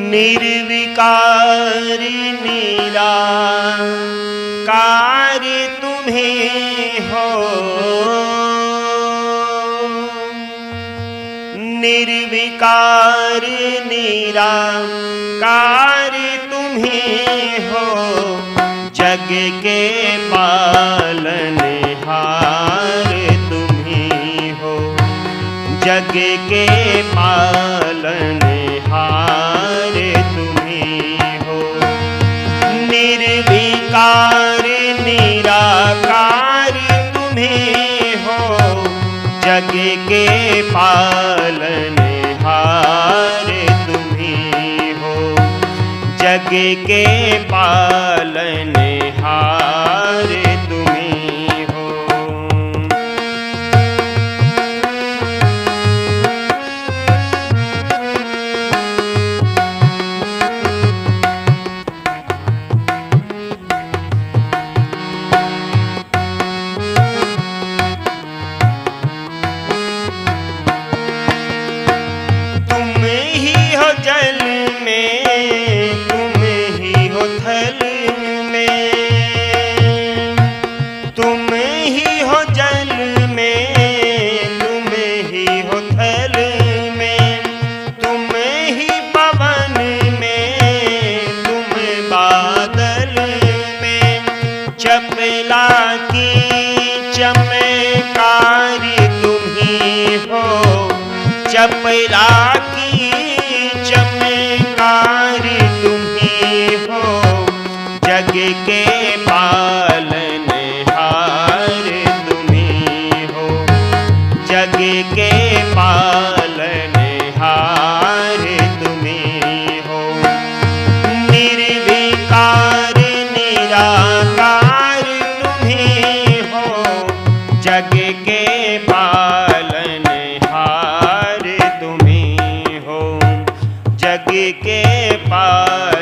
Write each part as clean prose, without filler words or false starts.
निर्विकार निराकार तुम्हें हो, निर्विकार निराकार तुम्हें हो, जग के पालनहार तुम्हीं हो, जग के पालनहार तुम्हीं हो। निर्विकार निराकार तुम्हीं हो, जग के पालनहार तुम्हीं हो, जग के पालनहार तुम्हीं हो। तुम ही हो जल में, तुम ही हो थल में, तुम ही हो जल में, तुम ही हो थल में, तुम ही पवन में, तुम बादल में, चपला की चमकारी तुम्हीं हो, चपला की चमकारी तुम्हीं हो, जग के पालनहार तुम्हीं हो, जग के पालनहार तुम्हीं हो। निर्विकार निराकार तुम्हीं हो, जग के पालनहार तुम्हीं हो, जग के पालनहार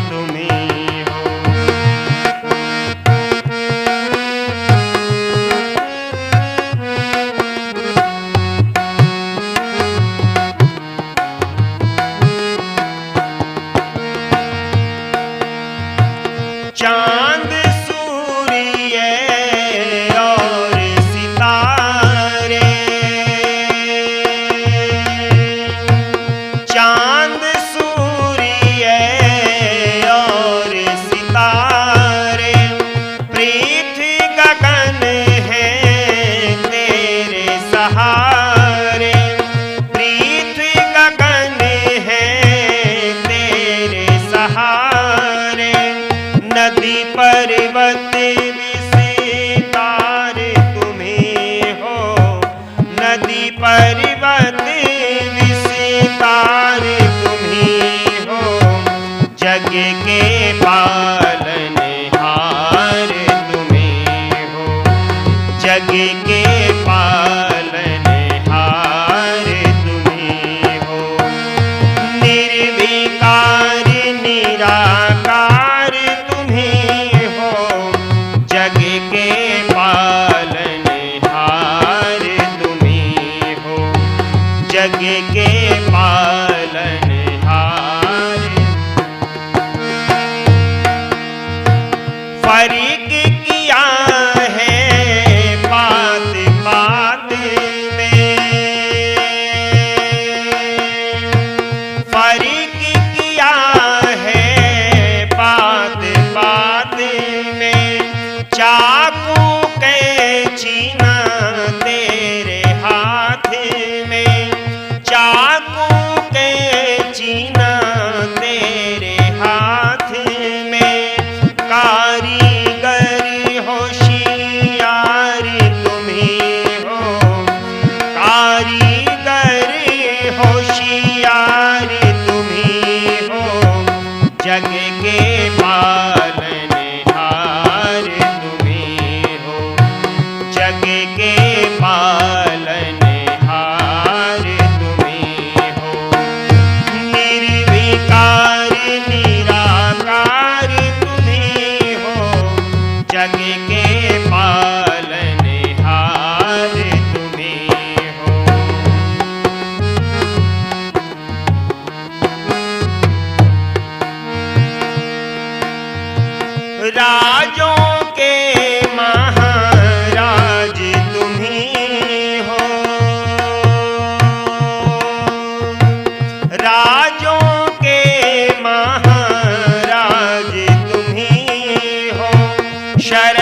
तुम्हीं हो। चांद सूर्य और सितारे, चांद सूर्य और सितारे, पृथ्वी गगन है तेरे सहारे, पृथ्वी गगन है तेरे सहारे, नदी पर्वत विस्तार तुम्हीं हो, नदी पर्वत विस्तार तुम्हीं हो, जग के पालनहार तुम्हीं हो, जग के पालनहार तुम्हीं हो। निर्विकार निराकार तुम्हीं हो, जग के पालनहार तुम्हीं हो, जग के पालनहार। फर्क किया है बात बात में, फर्क किया है बात बात में, चाकू कैंची ना तेरे हाथ में, चाकू कैंची ना तेरे हाथ में, कारीगर होशियार तुम्हीं हो, कारीगर होशियार तुम्हीं हो, जग के पालनहार तुम्हीं हो, जग के पालनहार तुम्हीं हो। निर्विकार निराकार तुम्हीं हो, जग के पालनहार तुम्हीं हो।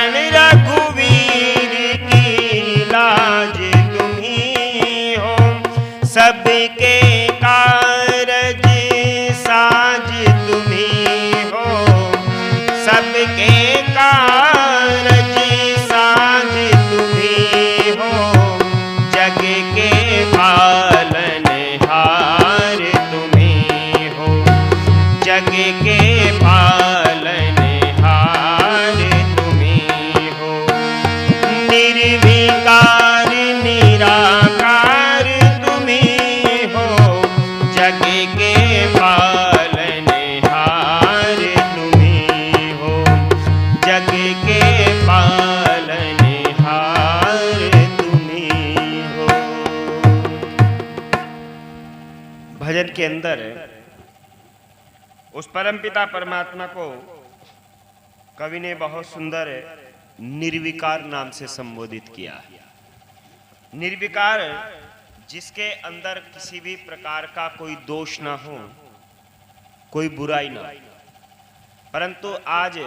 शरण रघुवीर की लाज तुम्ही हो, सबके कारज साज तुम्ही हो, सबके कारज साज तुम्ही हो, जग के पालन हार तुम्ही हो, जग के पालन हार तुम्ही हो, निर्विकार निराकार तुम्ही हो, जग के पालन हार तुम्ही हो, जग के पालन हार तुम्ही हो। भजन के अंदर उस परमपिता परमात्मा को कवि ने बहुत सुंदर निर्विकार नाम से संबोधित किया। निर्विकार जिसके अंदर किसी भी प्रकार का कोई दोष ना हो, कोई बुराई ना हो। परंतु आज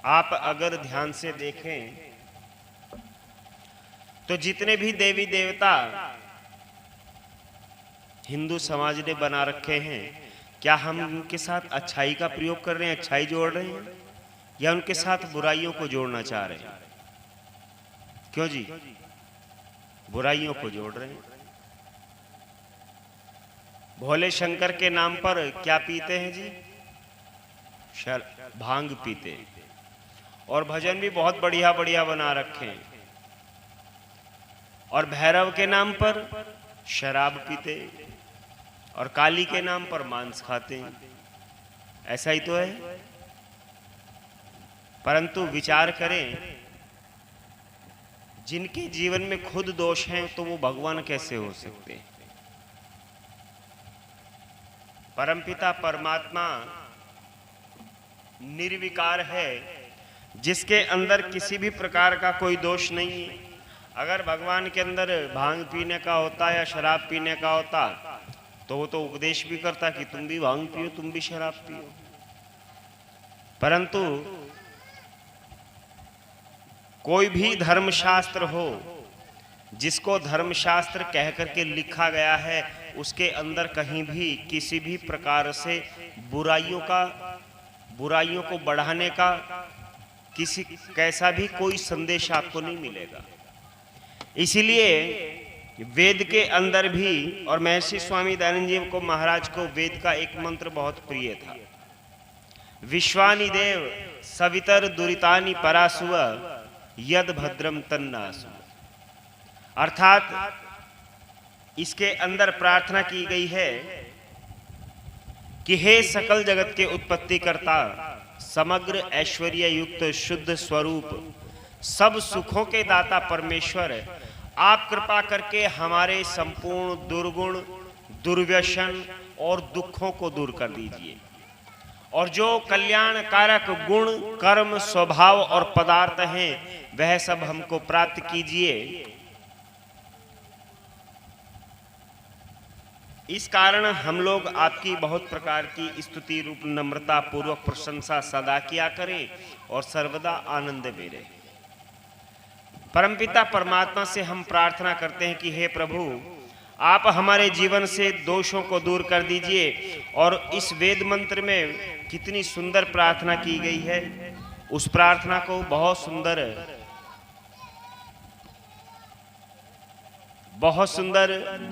आप अगर ध्यान से देखें तो जितने भी देवी देवता हिंदू समाज ने बना रखे हैं, क्या हम उनके साथ अच्छाई का प्रयोग कर रहे हैं, अच्छाई जोड़ रहे हैं, या उनके साथ बुराइयों को जोड़ना चाह रहे हैं? क्यों जी? बुराइयों को जोड़ रहे हैं। भोले शंकर के नाम पर क्या पीते हैं जी? भांग पीते हैं। और भजन भी बहुत बढ़िया बढ़िया बना रखे हैं। और भैरव के नाम पर शराब पीते, और काली के नाम पर मांस खाते हैं। ऐसा ही तो है। परंतु विचार करें, जिनके जीवन में खुद दोष हैं तो वो भगवान कैसे हो सकते हैं? परमपिता परमात्मा निर्विकार है, जिसके अंदर किसी भी प्रकार का कोई दोष नहीं है। अगर भगवान के अंदर भांग पीने का होता या शराब पीने का होता तो वो तो उपदेश भी करता कि तुम भी भांग पियो, तुम भी शराब पियो। परंतु कोई भी धर्मशास्त्र हो, जिसको धर्मशास्त्र कह करके लिखा गया है, उसके अंदर कहीं भी किसी भी प्रकार से बुराइयों को बढ़ाने का किसी कैसा भी कोई संदेश आपको नहीं मिलेगा। इसीलिए वेद के अंदर भी, और महर्षि स्वामी दयानंद जी को महाराज को वेद का एक मंत्र बहुत प्रिय था, विश्वानि देव सवितर दुरितानि परासुव यद भद्रम तन्नासु। अर्थात इसके अंदर प्रार्थना की गई है कि हे सकल जगत के उत्पत्ति करता, समग्र ऐश्वर्य युक्त शुद्ध स्वरूप, सब सुखों के दाता परमेश्वर, आप कृपा करके हमारे संपूर्ण दुर्गुण, दुर्व्यसन और दुखों को दूर कर दीजिए, और जो कल्याणकारक गुण, कर्म, स्वभाव और पदार्थ हैं वह सब हमको प्राप्त कीजिए। इस कारण हम लोग आपकी बहुत प्रकार की स्तुति रूप नम्रता पूर्वक प्रशंसा सदा किया करें और सर्वदा आनंद में रहें। परमपिता परमात्मा से हम प्रार्थना करते हैं कि हे प्रभु, आप हमारे जीवन से दोषों को दूर कर दीजिए। और इस वेद मंत्र में कितनी सुंदर प्रार्थना की गई है, उस प्रार्थना को बहुत सुंदर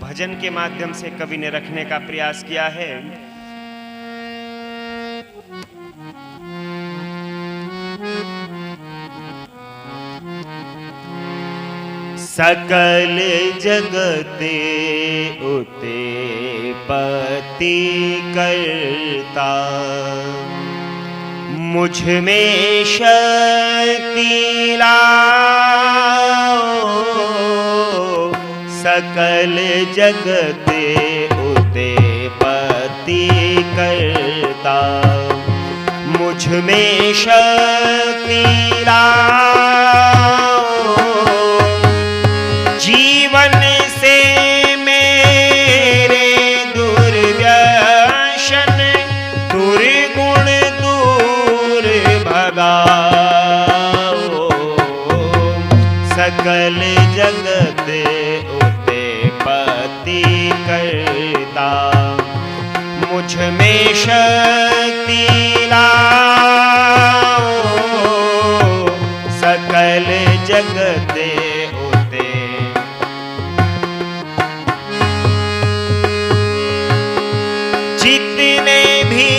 भजन के माध्यम से कवि ने रखने का प्रयास किया है। सकल जगते उते पति करता, मुझ में शक्ति लाओ। सकल जगते उते पति करता, मुझ में शक्ति लाओ। जीवन से मेरे दुर्व्यसन दुर्गुण दूर भगाओ। सकल जगत उते पति करता, मुझ में शक्ति लाओ। सकल जगत उते जितने भी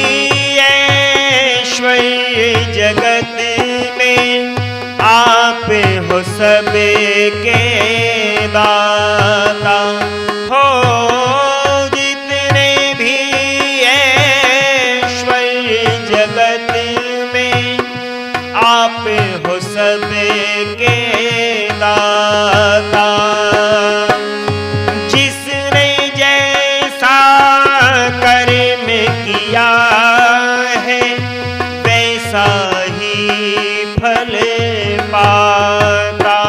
ऐश्वर्य जगत में, आप हो सबके दाता। हो जितने भी ऐश्वर्य जगत में, आप हो सबके दाता। जिसने जैसा कर्म किया है, वैसा ही फल पाता।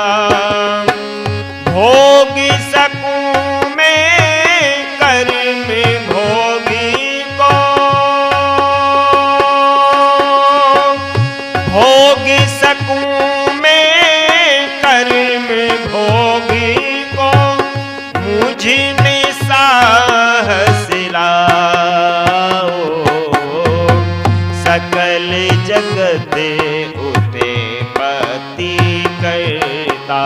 भोग सकूं मैं कर्म भोगी को, भोग सकूं मैं कर्म भोगी को, मुझ में साहस लाओ। सकल जगत उते पति करता,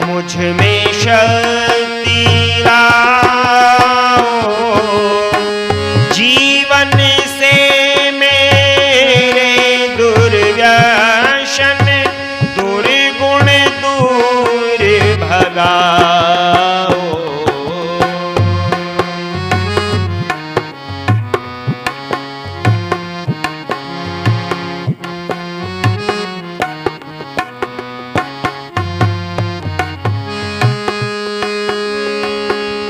मुझ में शक्ति लाओ। जीवन से मेरे दुर्व्यसन, दुर्गुण दूर भगाओ।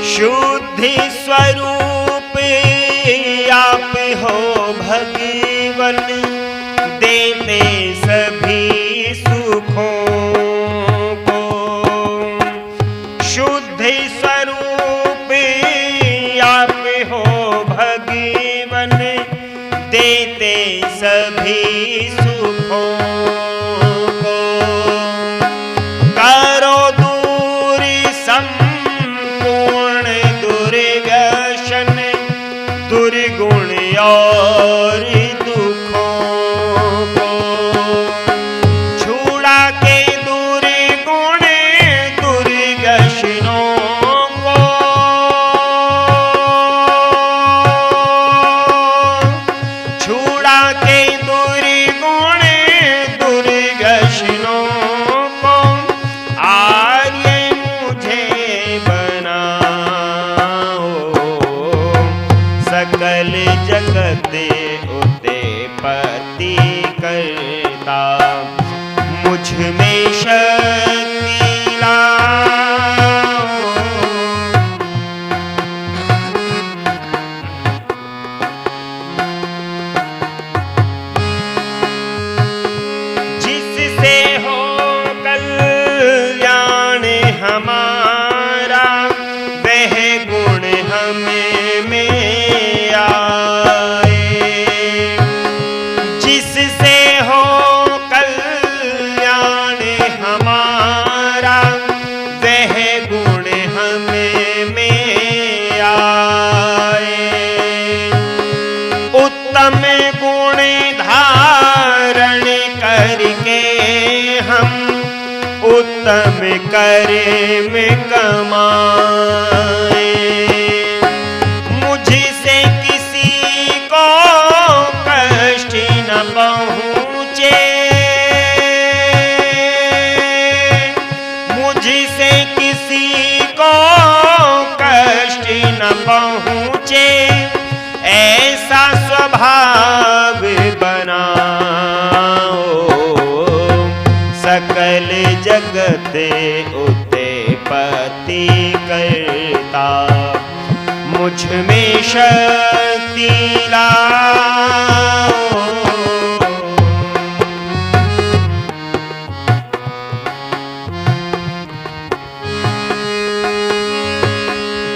शुद्धि स्वरूप आप हो भगवन, देते सभी सुखों को। शुद्धि स्वरूप आप हो भगवन, देते सभी सुखों को। करो दूर संपूर्ण दुर्व्यसन, दुर्गुण और दुखों को। छुड़ा के दुर्गुण दुर्व्यसनों को, छुड़ा के दुर्गुण दुर्व्यसनों को। आर्य मुझे बनाओ। सकल जगत उते पति करता, मुझ में शक्ति लाओ। जिससे हो कल्याण हमारा, वह गुण हमें में आए। जिससे हो कल्याण हमारा, वह गुण हमें में आए। उत्तम गुण धारण करके हम उत्तम कर्म कमाए। मुझसे किसी को कष्ट न पहुँचे, मुझसे किसी को कष्ट न पहुँचे, ऐसा स्वभाव बनाओ। सकल जगत उते पति करता, मुझ में शक्ति लाओ।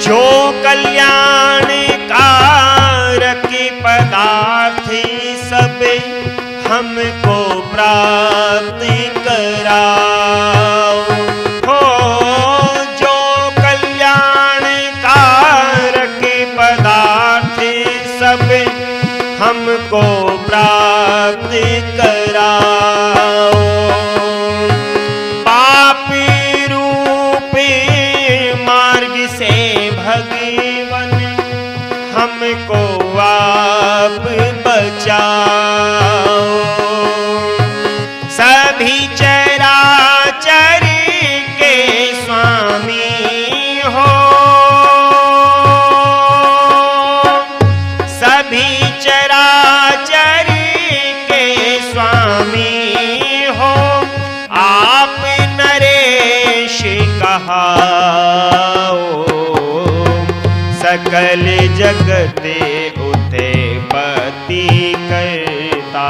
जो कल्याणकारक पदार्थ सब हम हमको प्राप्त कराओ। हो जो कल्याणकारक पदार्थ सब हमको प्राप्त कराओ। पापी रूपी मार्ग से भगवन हमको आप बचाओ। सभी चराचर के स्वामी हो, सभी चराचर के स्वामी हो, आप नरेश कहाओ। सकल जगते उत्पत्ति करता,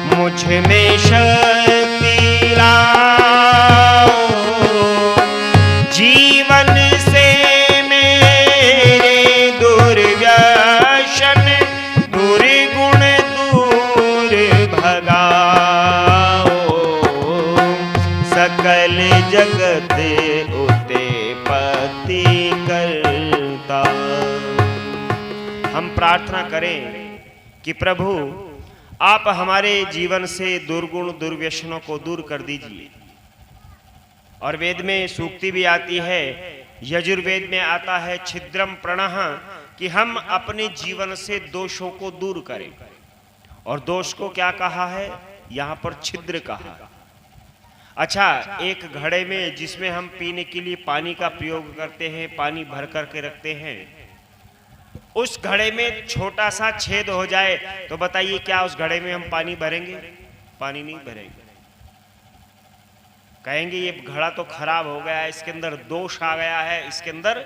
मुझ में शक्ति लाओ। जीवन से मेरे दुर्व्यसन दुर्गुण दूर भगाओ। सकल जगत उत्पत्ति करता। हम प्रार्थना करें कि प्रभु आप हमारे जीवन से दुर्गुण दुर्व्यसनों को दूर कर दीजिए। और वेद में सूक्ति भी आती है, यजुर्वेद में आता है छिद्रम प्रणः, कि हम अपने जीवन से दोषों को दूर करें। और दोष को क्या कहा है? यहां पर छिद्र कहा। अच्छा, एक घड़े में जिसमें हम पीने के लिए पानी का प्रयोग करते हैं, पानी भर करके रखते हैं, उस घड़े में छोटा सा छेद हो जाए तो बताइए क्या उस घड़े में हम पानी भरेंगे? पानी नहीं भरेंगे। कहेंगे ये घड़ा तो खराब हो गया है, इसके अंदर दोष आ गया है, इसके अंदर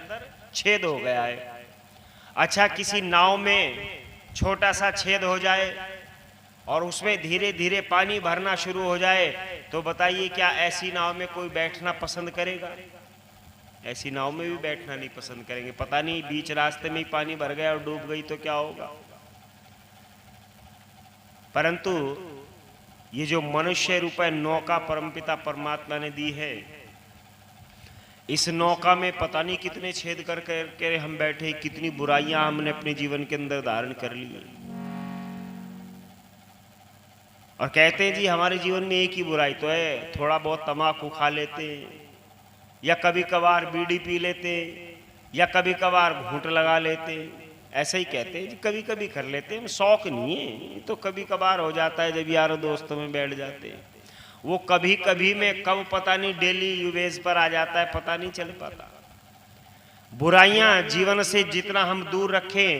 छेद हो गया है। अच्छा, किसी नाव में छोटा सा छेद हो जाए और उसमें धीरे धीरे पानी भरना शुरू हो जाए तो बताइए क्या ऐसी नाव में कोई बैठना पसंद करेगा? ऐसी नाव में भी बैठना नहीं पसंद करेंगे। पता नहीं बीच रास्ते में ही पानी भर गया और डूब गई तो क्या होगा। परंतु ये जो मनुष्य रूप नौका परमपिता परमात्मा ने दी है, इस नौका में पता नहीं कितने छेद कर करके हम बैठे, कितनी बुराइयां हमने अपने जीवन के अंदर धारण कर ली। और कहते हैं जी हमारे जीवन में एक ही बुराई तो है, थोड़ा बहुत तम्बाकू खा लेते, या कभी कभार बीड़ी पी लेते, या कभी कभार घूंट लगा लेते। ऐसा ही कहते हैं जी, कभी कभी कर लेते हैं, शौक नहीं है, तो कभी कभार हो जाता है जब यारों दोस्तों में बैठ जाते हैं। वो कभी कभी में कब पता नहीं डेली यूवेज पर आ जाता है, पता नहीं चल पाता। बुराइयां जीवन से जितना हम दूर रखें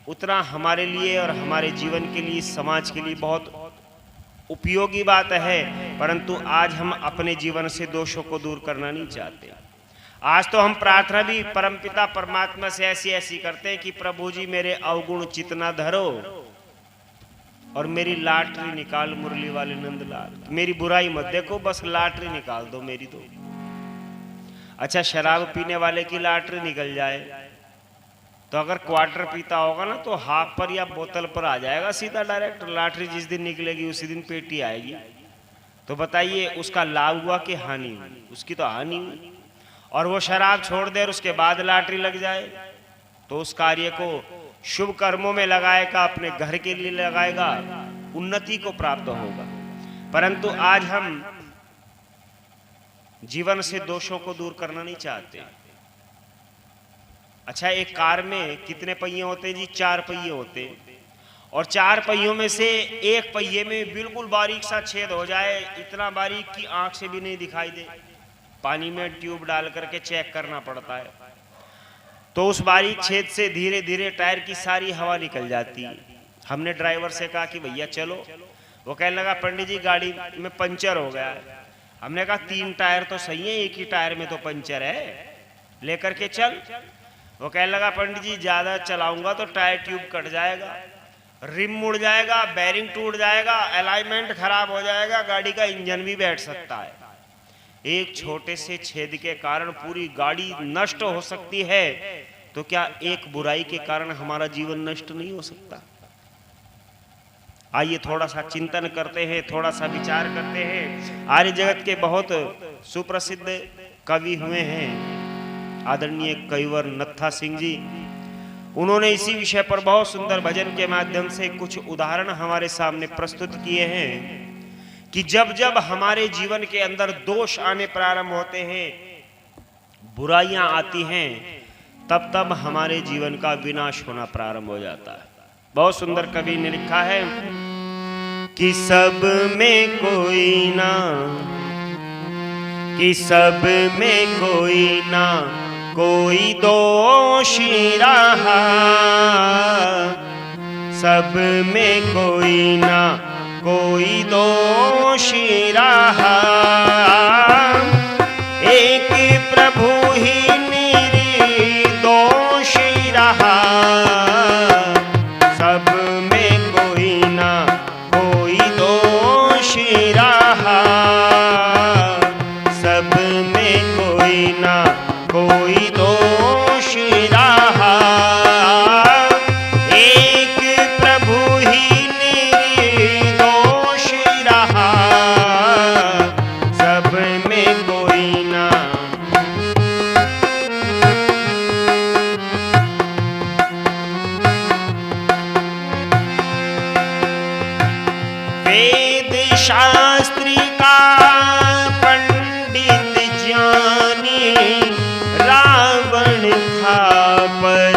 उतना हमारे लिए और हमारे जीवन के लिए, समाज के लिए बहुत उपयोगी बात है। परंतु आज हम अपने जीवन से दोषों को दूर करना नहीं चाहते। आज तो हम प्रार्थना भी परमपिता परमात्मा से ऐसी करते हैं कि प्रभु जी मेरे अवगुण चितना धरो और मेरी लाटरी निकाल मुरली वाले नंदलाल, मेरी बुराई मत देखो, बस लाटरी निकाल दो मेरी तो। अच्छा, शराब पीने वाले की लाटरी निकल जाए तो अगर क्वार्टर पीता होगा ना तो हाफ पर या बोतल पर आ जाएगा सीधा डायरेक्ट। लाटरी जिस दिन निकलेगी उसी दिन पेटी आएगी। तो बताइए उसका लाभ हुआ कि हानि हुई? उसकी तो हानि हुई। और वो शराब छोड़ दे और उसके बाद लाटरी लग जाए तो उस कार्य को शुभ कर्मों में लगाएगा, अपने घर के लिए लगाएगा, उन्नति को प्राप्त होगा। परंतु आज हम जीवन से दोषों को दूर करना नहीं चाहते। अच्छा, एक कार में कितने पहिए होते हैं जी? 4 पहिए होते हैं। और 4 पहियों में से एक पहिए में बिल्कुल बारीक सा छेद हो जाए, इतना बारीक कि आंख से भी नहीं दिखाई दे, पानी में ट्यूब डाल करके चेक करना पड़ता है। तो उस बारीक छेद से धीरे धीरे टायर की सारी हवा निकल जाती है। हमने ड्राइवर से कहा कि भैया चलो, वो कहने लगा पंडित जी गाड़ी में पंचर हो गया है। हमने कहा 3 टायर तो सही है, एक ही टायर में तो पंचर है, लेकर के चल। वो कहने लगा पंडित जी ज्यादा चलाऊंगा तो टायर ट्यूब कट जाएगा, रिम मुड़ जाएगा, बैरिंग टूट जाएगा, अलाइनमेंट खराब हो जाएगा, गाड़ी का इंजन भी बैठ सकता है। एक छोटे से छेद के कारण पूरी गाड़ी नष्ट हो सकती है, तो क्या एक बुराई के कारण हमारा जीवन नष्ट नहीं हो सकता? आइए थोड़ा सा चिंतन करते हैं, थोड़ा सा विचार करते हैं। आर्य जगत के बहुत सुप्रसिद्ध कवि हुए हैं, आदरणीय कविवर नत्था सिंह जी। उन्होंने इसी विषय पर बहुत सुंदर भजन के माध्यम से कुछ उदाहरण हमारे सामने प्रस्तुत किए हैं कि जब जब हमारे जीवन के अंदर दोष आने प्रारंभ होते हैं, बुराइयां आती हैं, तब तब हमारे जीवन का विनाश होना प्रारंभ हो जाता है। बहुत सुंदर कवि ने लिखा है कि सब में कोई ना, कि सब में कोई ना कोई दोषी रहा, सब में कोई ना कोई दोषी रहा, एक प्रभु ही निर्दोषी रहा, सब में कोई ना कोई दोषी रहा, सब में कोई ना कोई दोषी रहा, एक प्रभु ही निर्दोषी रहा, सब में कोई ना। वेद शास्त्री का पंडित ज्ञानी रावण था पर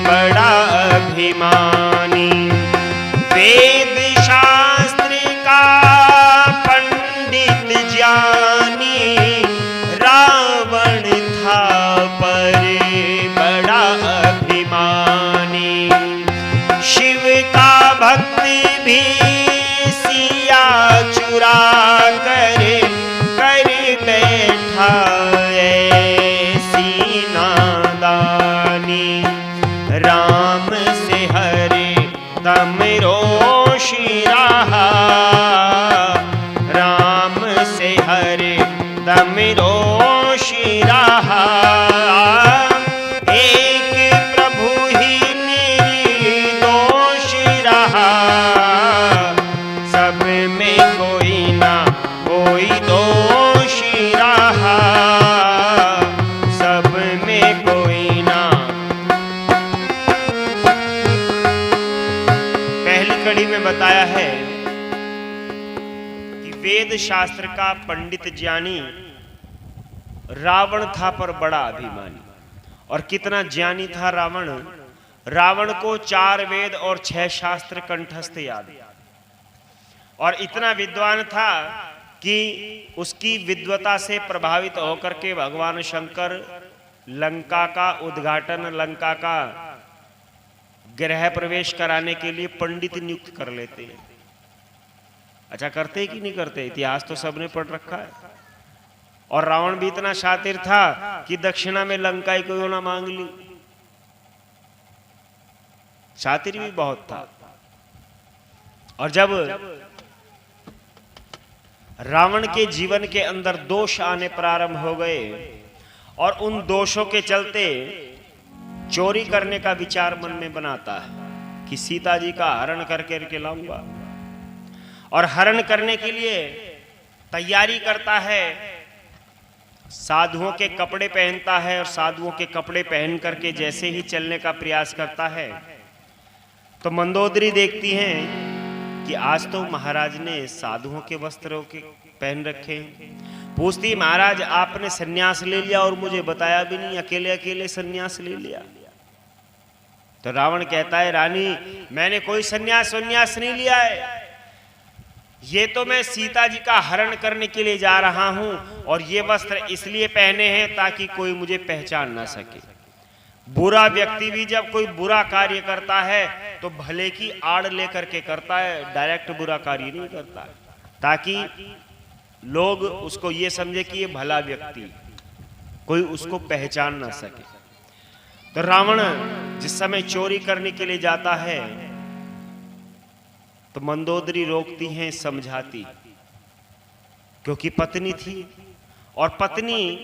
बड़ा अभिमानी, वेद शास्त्री का पंडित ज्ञानी रावण था पर बड़ा अभिमानी, शिव का भक्त भी सिया चुरा कर बैठा ऐसी नादानी, राम से हरे दम रोषी रहा, राम से हरे दम रोषी रहा, एक प्रभु ही निर्दोषी रहा, सब में कोई ना कोई दोषी रहा, सब में कोई ना। पहली कड़ी में बताया है कि वेद शास्त्र का पंडित ज्ञानी रावण था पर बड़ा अभिमानी। और कितना ज्ञानी था रावण, रावण को 4 वेद और 6 शास्त्र कंठस्थ याद, और इतना विद्वान था कि उसकी विद्वता से प्रभावित होकर के भगवान शंकर लंका का उद्घाटन, लंका का गृह प्रवेश कराने के लिए पंडित नियुक्त कर लेते हैं। अच्छा, करते कि नहीं करते? इतिहास तो सबने पढ़ रखा है। और रावण भी इतना शातिर था कि दक्षिणा में लंका ही कोई ना मांग ली। शातिर भी बहुत था। और जब रावण के जीवन के अंदर दोष आने प्रारंभ हो गए और उन दोषों के चलते चोरी करने का विचार मन में बनाता है कि सीता जी का हरण करके लाऊंगा, और हरण करने के लिए तैयारी करता है, साधुओं के कपड़े पहनता है, और साधुओं के कपड़े पहन करके जैसे ही चलने का प्रयास करता है तो मंदोदरी देखती हैं कि आज तो महाराज ने साधुओं के वस्त्रों के पहन रखे हैं। पूछती, महाराज आपने सन्यास ले लिया और मुझे बताया भी नहीं, अकेले अकेले सन्यास ले लिया। तो रावण कहता है, रानी मैंने कोई सन्यास नहीं लिया है, ये तो मैं सीता जी का हरण करने के लिए जा रहा हूं, और ये वस्त्र इसलिए पहने हैं ताकि कोई मुझे पहचान ना सके। बुरा व्यक्ति भी जब कोई बुरा कार्य करता है तो भले की आड़ लेकर के करता है, डायरेक्ट बुरा कार्य नहीं करता, ताकि लोग उसको ये समझे कि ये भला व्यक्ति, कोई उसको पहचान ना सके। तो रावण जिस समय चोरी करने के लिए जाता है तो मंदोदरी रोकती हैं, समझाती, क्योंकि पत्नी थी, और पत्नी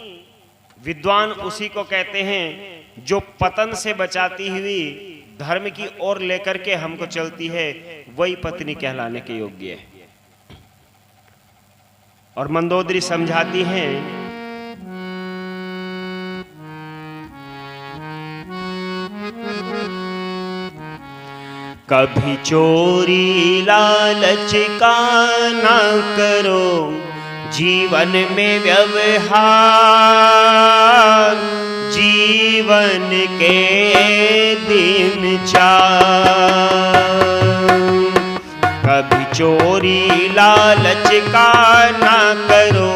विद्वान उसी को कहते हैं जो पतन से बचाती हुई धर्म की ओर लेकर के हमको चलती है, वही पत्नी कहलाने के योग्य है। और मंदोदरी समझाती हैं, कभी चोरी लालच का ना करो, जीवन में व्यवहार, जीवन के दिन चार। कभी चोरी लालच का ना करो,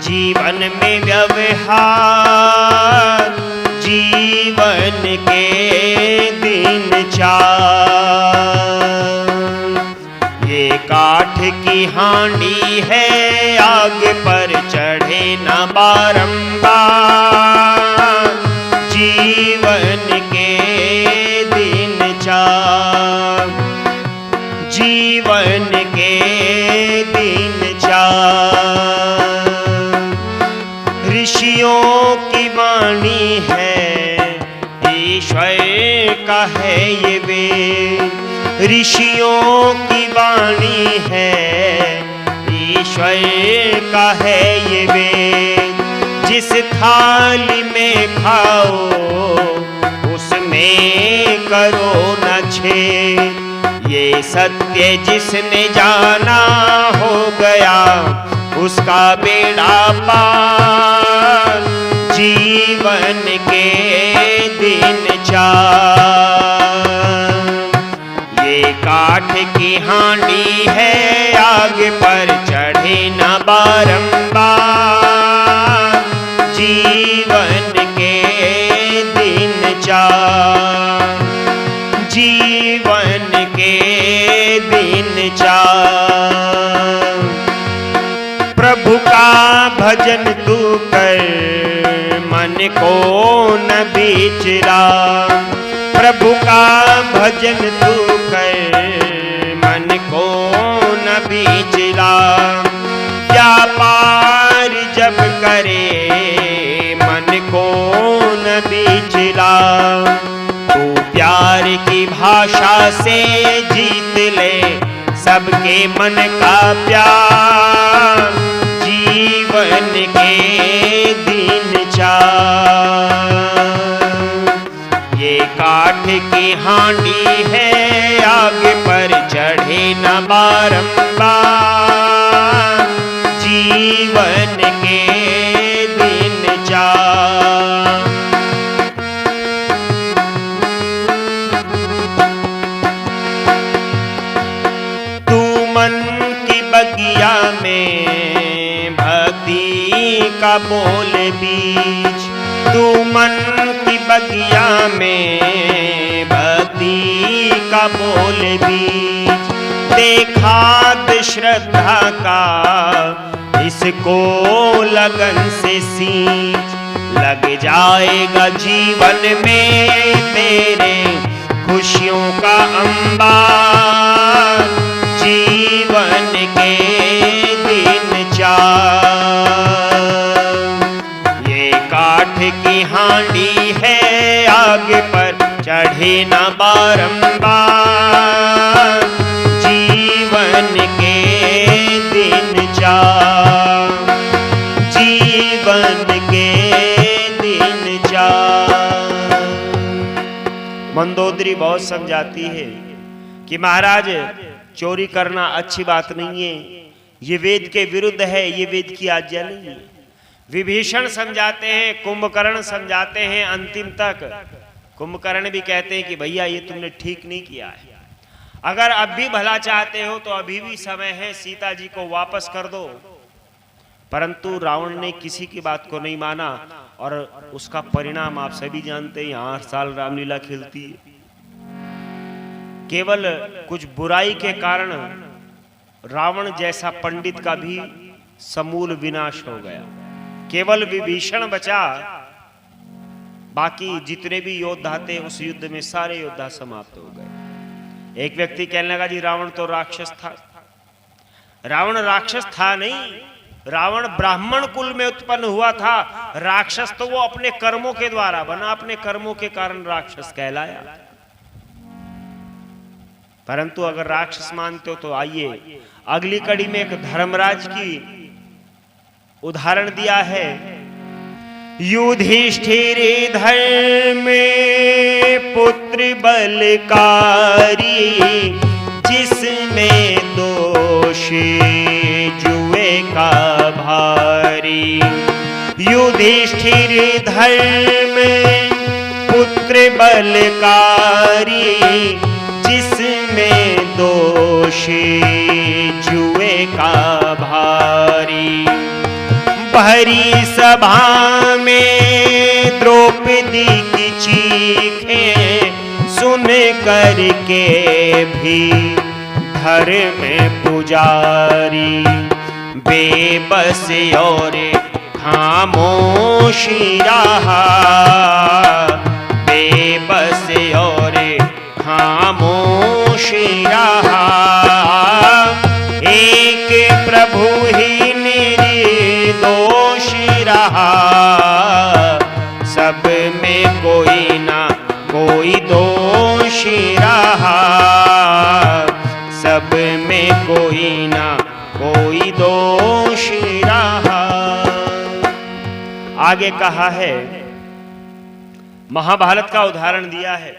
जीवन में व्यवहार, जीवन के दिन चार। ये काठ की हांडी है, आग पर चढ़े न बारंबार, जीवन के दिन चार, जीवन के दिन चार। ऋषियों की वाणी है, ईश्वर का है ये वेद। ऋषियों की वाणी है, ईश्वर का है ये वेद। जिस थाली में खाओ, उसमें करो न छेद। ये सत्य जिसने जाना, हो गया उसका बेड़ा पार, जीवन के दिन चार। ये काठ की हांडी है, आग पर चढ़े न बारंबार, जीवन के दिन चार, जीवन के दिन चार। प्रभु का भजन तू कर, मन को न बिचरा। प्रभु का भजन तू कर, मन को न बिचरा। व्यापार जब करे, मन को न बिचरा। तू प्यार की भाषा से जीत ले सबके मन का प्यार, जीवन के दिन चार। ये काठ की हांडी है, आग पर चढ़े न बारंबार, जीवन के दिन चार। तू मन की बगिया में भक्ति का बोल बीज। तू मन की बगिया में भक्ति का बोल बीज। देखा श्रद्धा का इसको लगन से सींच। लग जाएगा जीवन में तेरे खुशियों का अंबार, जीवन के दिन चार। ये काठ की हांडी है, आग पर चढ़े न बारंबार, जीवन के दिन चार, जीवन के दिन चार। मंदोदरी बहुत समझाती है कि महाराज चोरी करना अच्छी बात नहीं है, ये वेद के विरुद्ध है, ये वेद की आज्ञा नहीं है। विभीषण समझाते हैं, कुंभकर्ण समझाते हैं, अंतिम तक कुंभकर्ण भी कहते हैं कि भैया ये तुमने ठीक नहीं किया है। अगर अब भी भला चाहते हो तो अभी भी समय है, सीता जी को वापस कर दो। परंतु रावण ने किसी की बात को नहीं माना और उसका परिणाम आप सभी जानते हैं। 8 साल रामलीला खेलती है, केवल कुछ बुराई के कारण रावण जैसा पंडित का भी समूल विनाश हो गया। केवल विभीषण बचा, बाकी जितने भी योद्धा थे उस युद्ध में सारे योद्धा समाप्त हो गए। एक व्यक्ति कहने लगा, जी रावण तो राक्षस था। रावण राक्षस था नहीं, रावण ब्राह्मण कुल में उत्पन्न हुआ था। राक्षस तो वो अपने कर्मों के द्वारा बना, अपने कर्मों के कारण राक्षस कहलाया। परंतु अगर राक्षस मानते हो तो आइए अगली कड़ी में एक धर्मराज की उदाहरण दिया है। युधिष्ठिर धर्म पुत्र बलकारी, जिसमें दोष जुए का भारी। युधिष्ठिर धर्म पुत्र बलकारी, जिसमें दोष जुए का भारी। भरी सभा में द्रौपदी की चीखें सुन करके भी धर्म पुजारी, बेबस और खामोशी रहा, बेबस और खामोशी रहा। एक प्रभु ही निर्दोष रहा, सब में कोई ना कोई दोष रहा, सब में कोई ना कोई दोष रहा। आगे कहा है, महाभारत का उदाहरण दिया है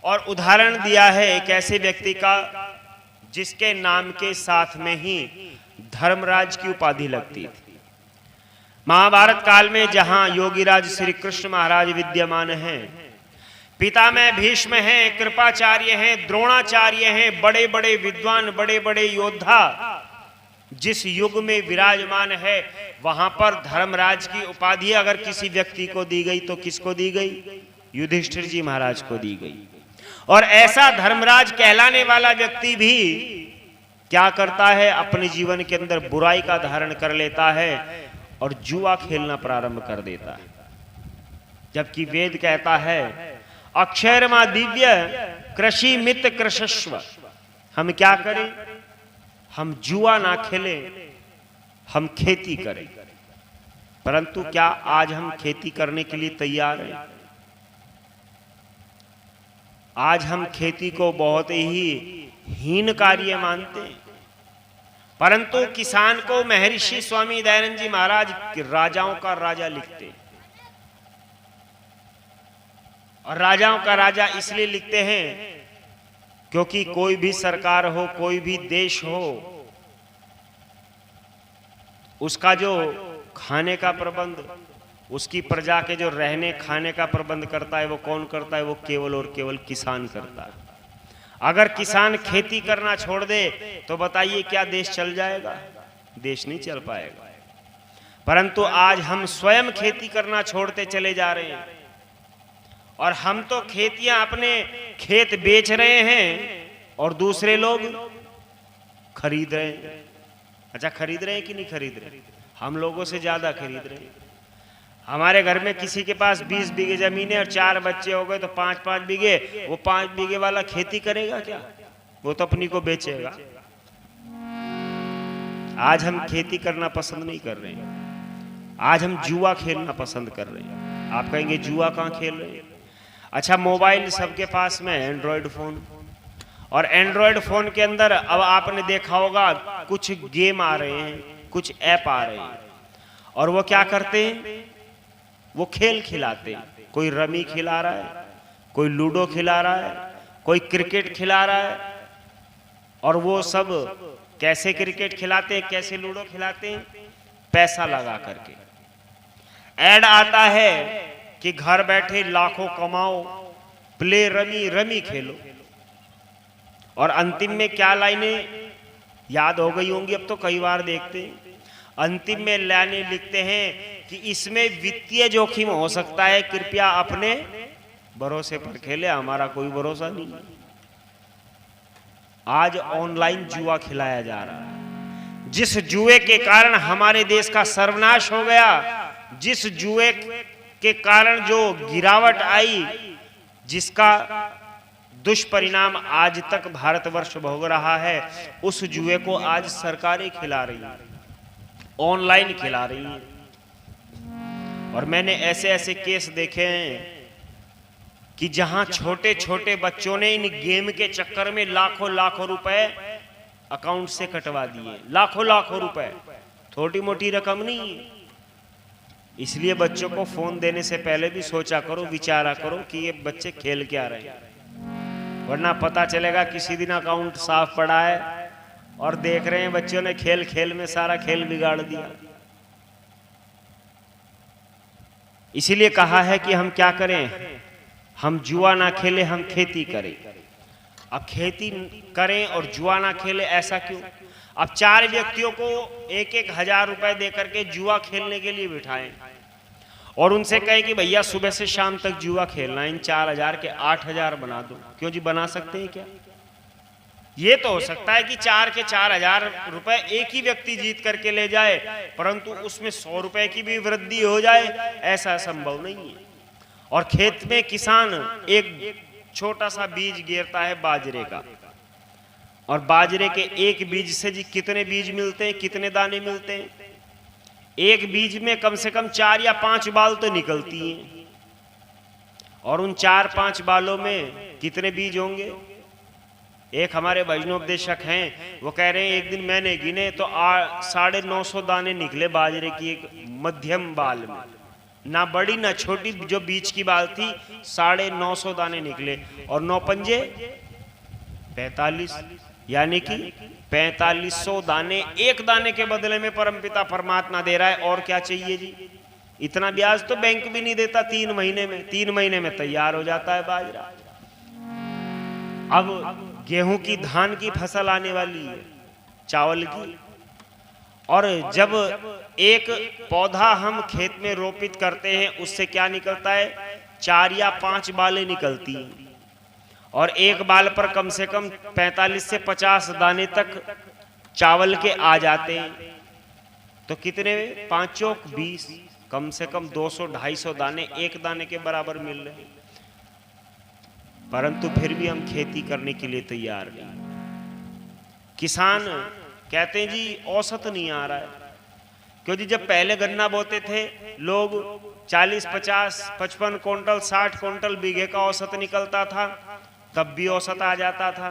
और उदाहरण दिया है एक ऐसे व्यक्ति का जिसके नाम के साथ में ही धर्मराज की उपाधि लगती थी। महाभारत काल में जहां योगीराज श्री कृष्ण महाराज विद्यमान हैं, पितामह भीष्म हैं, कृपाचार्य हैं, द्रोणाचार्य हैं, बड़े बड़े विद्वान, बड़े बड़े योद्धा जिस युग में विराजमान है, वहां पर धर्मराज की उपाधि अगर किसी व्यक्ति को दी गई तो किसको दी गई? युधिष्ठिर जी महाराज को दी गई। और ऐसा धर्मराज कहलाने वाला व्यक्ति भी क्या करता है? अपने जीवन के अंदर बुराई का धारण कर लेता है और जुआ खेलना प्रारंभ कर देता है। जबकि वेद कहता है अक्षरमा दिव्य कृषि मित कृषस्व, हम क्या करें? हम जुआ ना खेलें, हम खेती करें। परंतु क्या आज हम खेती करने के लिए तैयार हैं? आज हम खेती को बहुत ही हीन कार्य मानते हैं। परंतु किसान को महर्षि स्वामी दयानंद जी महाराज राजाओं का राजा लिखते हैं। और राजाओं का राजा इसलिए लिखते हैं क्योंकि कोई भी सरकार हो, कोई भी देश हो, उसका जो खाने का प्रबंध, उसकी प्रजा के जो रहने खाने का प्रबंध करता है, वो कौन करता है? वो केवल और केवल किसान करता है। अगर किसान खेती करना छोड़ दे तो बताइए क्या देश चल जाएगा? देश नहीं चल पाएगा। परंतु आज हम स्वयं खेती करना छोड़ते चले जा रहे हैं और हम तो खेतियां, अपने खेत बेच रहे हैं और दूसरे लोग खरीद रहे हैं। अच्छा, खरीद रहे हैं कि नहीं खरीद रहे? हम लोगों से ज्यादा खरीद रहे हैं। हमारे घर में किसी के पास 20 बीघे जमीन है और 4 बच्चे हो गए तो 5-5 बीघे, वो 5 बीघे वाला खेती करेगा क्या? वो तो अपनी को बेचेगा। आज हम खेती करना पसंद नहीं कर रहे हैं, आज हम जुआ खेलना पसंद कर रहे हैं। आप कहेंगे जुआ कहाँ खेल रहे हैं? अच्छा, मोबाइल सबके पास में एंड्रॉयड फोन, और एंड्रॉयड फोन के अंदर अब आपने देखा होगा कुछ गेम आ रहे हैं, कुछ ऐप आ रहे हैं, और वो क्या करते हैं? वो खेल खिलाते हैं। कोई रमी खिला रहा है, कोई लूडो खिला रहा है, कोई क्रिकेट खिला रहा है। और वो सब कैसे क्रिकेट खिलाते हैं, कैसे लूडो खिलाते हैं? पैसा लगा करके। ऐड आता है कि घर बैठे लाखों कमाओ, प्ले रमी, रमी खेलो। और अंतिम में क्या लाइनें याद हो गई होंगी, अब तो कई बार देखते हैं। अंतिम में लाइनें लिखते हैं कि इसमें वित्तीय जोखिम हो सकता है, कृपया अपने भरोसे पर खेले, हमारा कोई भरोसा नहीं। आज ऑनलाइन जुआ खिलाया जा रहा है, जिस जुए के कारण हमारे देश का सर्वनाश हो गया, जिस जुए के कारण जो गिरावट आई, जिसका दुष्परिणाम आज तक भारतवर्ष भोग रहा है, उस जुए को आज सरकारें खिला रही हैं, ऑनलाइन खिला रही हैं। और मैंने ऐसे ऐसे केस देखे हैं कि जहां छोटे छोटे बच्चों ने इन गेम के चक्कर में लाखों लाखों रुपए अकाउंट से कटवा दिए, लाखों लाखों रुपए, छोटी मोटी रकम नहीं है। इसलिए बच्चों को फोन देने से पहले भी सोचा करो, विचारा करो कि ये बच्चे खेल क्या रहे हैं, वरना पता चलेगा किसी दिन अकाउंट साफ पड़ा है और देख रहे हैं बच्चों ने खेल खेल में सारा खेल बिगाड़ दिया। इसीलिए कहा है कि हम क्या करें, हम जुआ ना खेले, हम खेती करें। अब खेती करें और जुआ ना खेले, ऐसा क्यों? अब 4 व्यक्तियों को 1-1 हजार रुपए देकर के जुआ खेलने के लिए बिठाएं और उनसे कहें कि भैया सुबह से शाम तक जुआ खेलना, इन 4,000 के 8,000 बना दो। क्यों जी, बना सकते हैं क्या? ये तो हो सकता है कि 4 के 4,000 रुपए एक ही व्यक्ति जीत करके ले जाए, परंतु उसमें 100 रुपए की भी वृद्धि हो जाए, ऐसा संभव नहीं है। और खेत में किसान एक छोटा सा बीज गिरता है बाजरे का, और बाजरे के एक बीज से जी कितने बीज मिलते हैं, कितने दाने मिलते हैं? एक बीज में कम से कम 4 या 5 बाल तो निकलती हैं, और उन 4-5 बालों में कितने बीज होंगे? एक हमारे भजनोपदेशक हैं, वो कह रहे हैं एक दिन मैंने गिने तो 950 दाने निकले बाजरे की एक मध्यम बाल में, ना बड़ी ना छोटी, जो बीच की बाल थी 950 दाने निकले, और 9 पंजे 45, यानी कि 4500 दाने एक दाने के बदले में परमपिता परमात्मा दे रहा है। और क्या चाहिए जी? इतना ब्याज तो बैंक भी नहीं देता 3 महीने में, 3 महीने में तैयार हो जाता है बाजरा। अब गेहूं की, धान की फसल आने वाली है, चावल की, और जब एक पौधा हम खेत में रोपित करते हैं उससे क्या निकलता है? 4 या 5 बालें निकलती हैं, और एक बाल पर कम से कम 45 से 50 दाने तक चावल के आ जाते हैं। तो कितने? 5 चौक 20, कम से कम 200-250 दाने एक दाने के बराबर मिल रहे हैं। परंतु फिर भी हम खेती करने के लिए तैयार नहीं। किसान कहते हैं जी औसत नहीं आ रहा है, क्योंकि जब पहले गन्ना बोते थे लोग 40, 50, 55 क्विंटल, 60 क्विंटल बीघे का औसत निकलता था, तब भी औसत आ जाता था,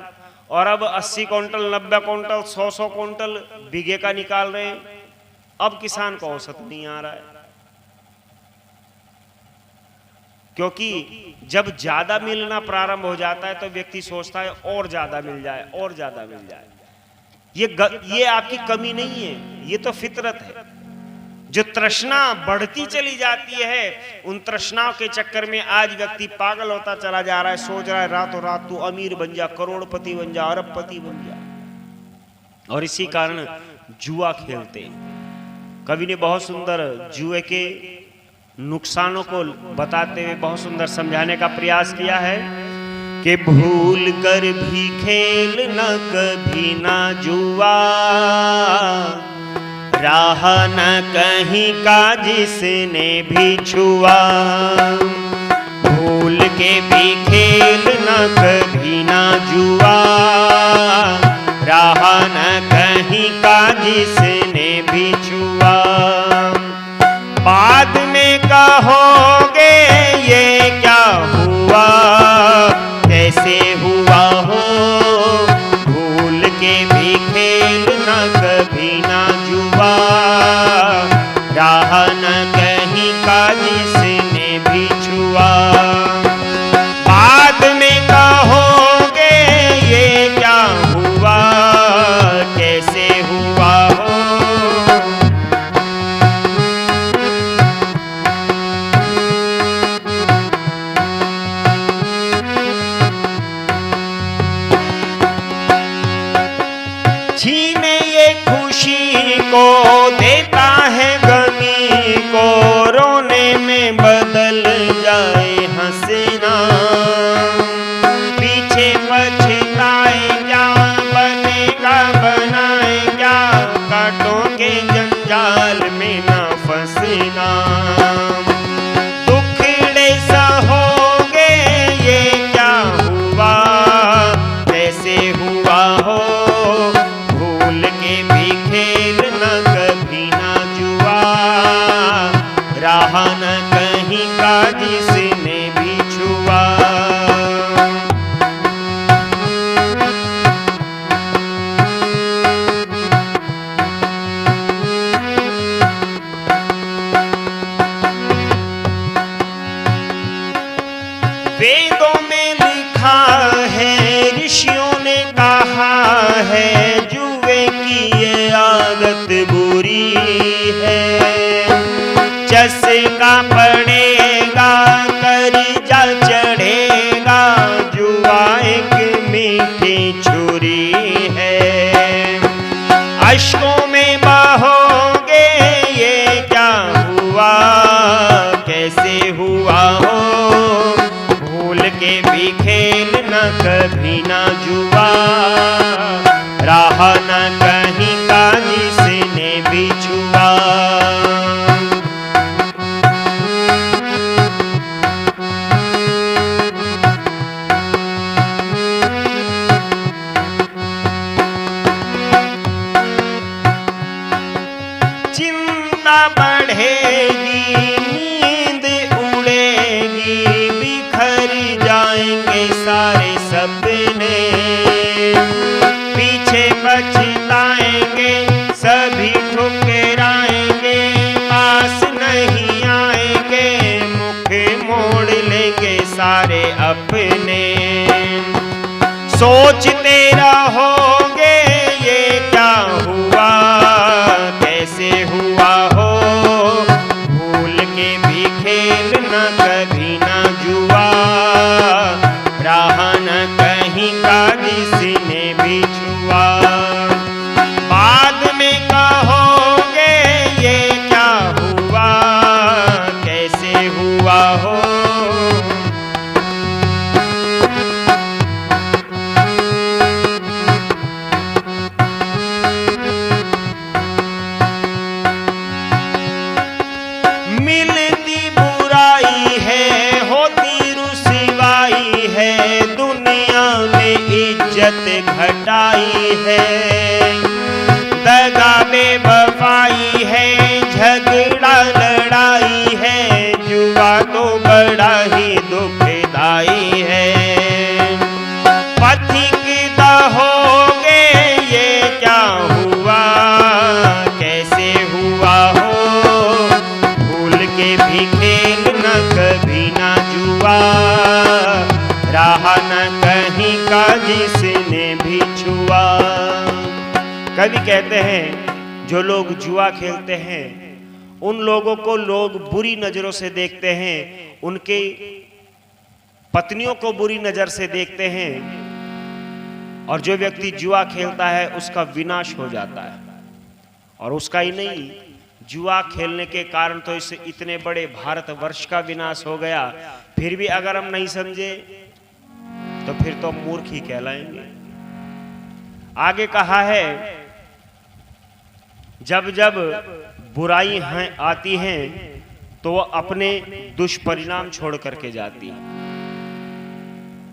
और अब 80 क्विंटल, 90 क्विंटल, 100 क्विंटल बीघे का निकाल रहे हैं। अब किसान को औसत नहीं आ रहा है, क्योंकि जब ज्यादा मिलना प्रारंभ हो जाता है तो व्यक्ति सोचता है और ज्यादा मिल जाए, और ज्यादा मिल जाए। ये आपकी कमी नहीं है, ये तो फितरत है। जो तृष्णा बढ़ती चली जाती है, उन तृष्णाओं के चक्कर में आज व्यक्ति पागल होता चला जा रहा है, सोच रहा है रातों रात तू अमीर बन जा, करोड़पति बन जा, अरबपति बन जा, और इसी कारण जुआ खेलते हैं। कवि ने बहुत सुंदर जुए के नुकसानों को बताते हुए बहुत सुंदर समझाने का प्रयास किया है कि भूल कर भी खेल न कभी ना जुआ, राह न कहीं का जिसने भी छुआ। भूल के भी खेल न कभी ना जुआ, राह न कहीं का जिसने भी छुआ। बाद में कहोगे ये क्या हुआ, कैसे हुआ हो, भूल के भी खेल न कभी ना जुआ, राह न कहीं का जिसने भी छुआ। बाद में कहोगे ये क्या हुआ, कैसे हुआ हो। छीने ये खुशी को, देता है गमी को, रोने में बदल जाए हंसना। पीछे पछताए क्या, बनेगा बनाए क्या, कांटों के जंजाल में ना फंसना। दुखड़े सहोगे ये क्या हुआ, कैसे हुआ हो, खेल न कभी ना जुआ, राह न कहीं बुरी है। चस्का पड़ेगा कर्जा चढ़ेगा, जुआ एक मीठी छुरी है। अश्कों में बहोगे ये क्या हुआ, कैसे हुआ हो, भूल के भी खेलना कभी ना जुआ, राह न कहीं का जिसने भी छुआ। चिंता बढ़ेगी, नींद उड़ेगी, बिखर जाएंगे सारे सपने, पीछे पछताएंगे सभी ठुकराएंगे, पास नहीं आएंगे, मुख मोड़ लेंगे सारे अपने। सोचते रहोगे ये क्या हुआ, कैसे हुआ हो, भूल के भी खेलना कभी ना जुआ, राह न कहीं का जिसने भी छुआ। बाद में कहोगे ये क्या हुआ, कैसे हुआ हो, मिलती बुराई है, होती रुसवाई है, दुनिया में इज्जत घटाई है, दगा बेवफाई है, झगड़ा लड़ाई है, जुआ तो बड़ा ही दुखदाई है। पथिक दहोगे ये क्या हुआ, कैसे हुआ हो, के भी खेलना कभी ना जुआ, राह न कहीं का जिसने भी छुआ। कवि कहते हैं जो लोग जुआ खेलते हैं उन लोगों को लोग बुरी नजरों से देखते हैं, उनके पत्नियों को बुरी नजर से देखते हैं, और जो व्यक्ति जुआ खेलता है उसका विनाश हो जाता है। और उसका ही नहीं, जुआ खेलने के कारण तो इस इतने बड़े भारतवर्ष का विनाश हो गया, फिर भी अगर हम नहीं समझे तो फिर तो मूर्ख ही कहलाएंगे। आगे कहा है जब जब बुराई आती हैं तो वो अपने दुष्परिणाम छोड़ करके जाती है।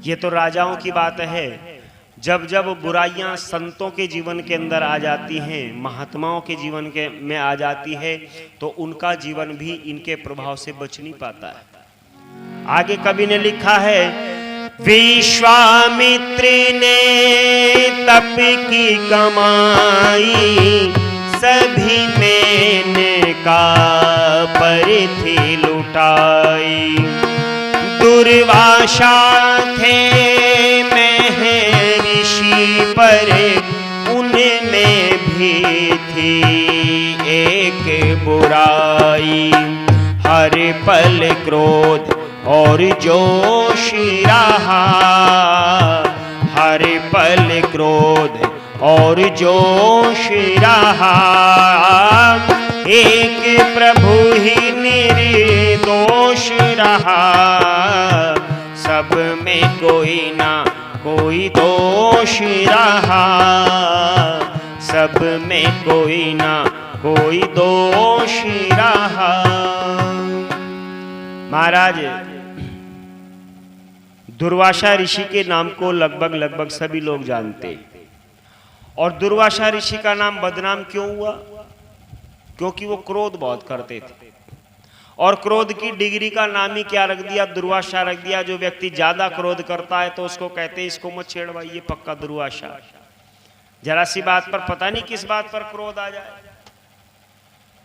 ये तो राजाओं की बात है। जब जब बुराइयां संतों के जीवन के अंदर आ जाती हैं, महात्माओं के जीवन के में आ जाती है, तो उनका जीवन भी इनके प्रभाव से बच नहीं पाता है। आगे कवि ने लिखा है, विश्वामित्र ने तप की कमाई, सभी मेनका पर थी लुटाई, दुर्वासा थे महर्षि पर, उनमें भी थी एक बुराई, हर पल क्रोध और जोश रहा, हर पल क्रोध और जोश रहा, एक प्रभु ही निर्दोष रहा, सब में कोई ना कोई दोष रहा, सब में कोई ना कोई दोष रहा। महाराज दुर्वासा ऋषि के नाम को लगभग सभी लोग जानते, और दुर्वासा ऋषि का नाम बदनाम क्यों हुआ? क्योंकि वो क्रोध बहुत करते थे, और क्रोध की डिग्री का नाम ही क्या रख दिया? दुर्वासा रख दिया। जो व्यक्ति ज्यादा क्रोध करता है तो उसको कहते हैं इसको मत छेड़वाइए, ये पक्का दुर्वासा। जरा सी बात पर पता नहीं किस बात पर क्रोध आ जाए।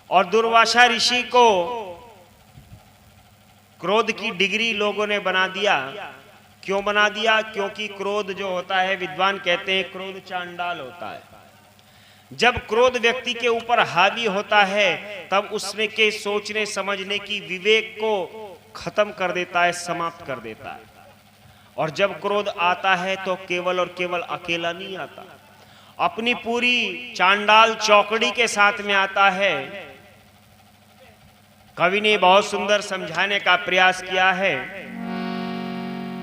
और दुर्वासा ऋषि को क्रोध की डिग्री लोगों ने बना दिया। क्यों बना दिया? क्योंकि क्रोध जो होता है, विद्वान कहते हैं क्रोध चांडाल होता है। जब क्रोध व्यक्ति के ऊपर हावी होता है तब उसमें के सोचने समझने की विवेक को खत्म कर देता है, समाप्त कर देता है। और जब क्रोध आता है तो केवल और केवल अकेला नहीं आता, अपनी पूरी चांडाल चौकड़ी के साथ में आता है। कवि ने बहुत सुंदर समझाने का प्रयास किया है,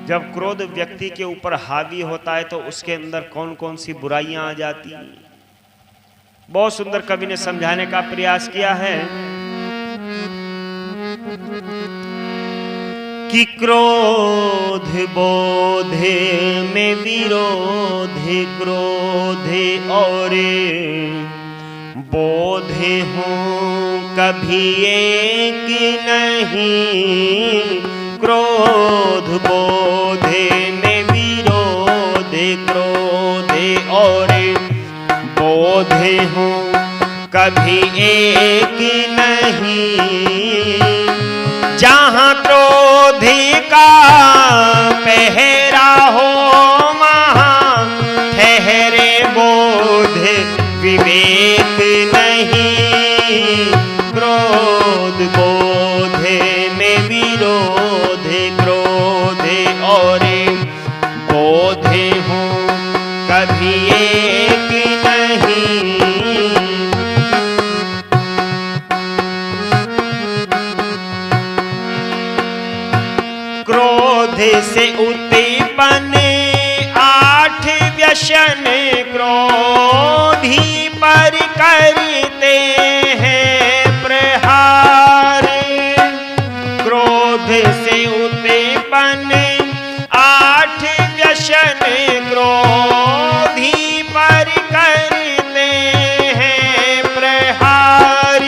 जब क्रोध व्यक्ति के ऊपर हावी होता है तो उसके अंदर कौन कौन सी बुराइयां आ जाती हैं। बहुत सुंदर कवि ने समझाने का प्रयास किया है कि क्रोध बोधे में विरोधे, क्रोधे और बोधे हों कभी एक नहीं, क्रोध बोधे में विरोधे, क्रोधे और बोधे हों कभी एक नहीं। जहाँ क्रोधी का पहरा हो वहाँ ठहरे बोध विवेक नहीं, क्रोध बोधे में विरोधे, क्रोधे और बोधे हों कभी एक नहीं। क्रोध से उत्पन्न 8 व्यसन, क्रोधी पर करते हैं प्रहार। क्रोध से उत्पन्न 8 व्यसन, क्रोधी पर करते हैं प्रहार।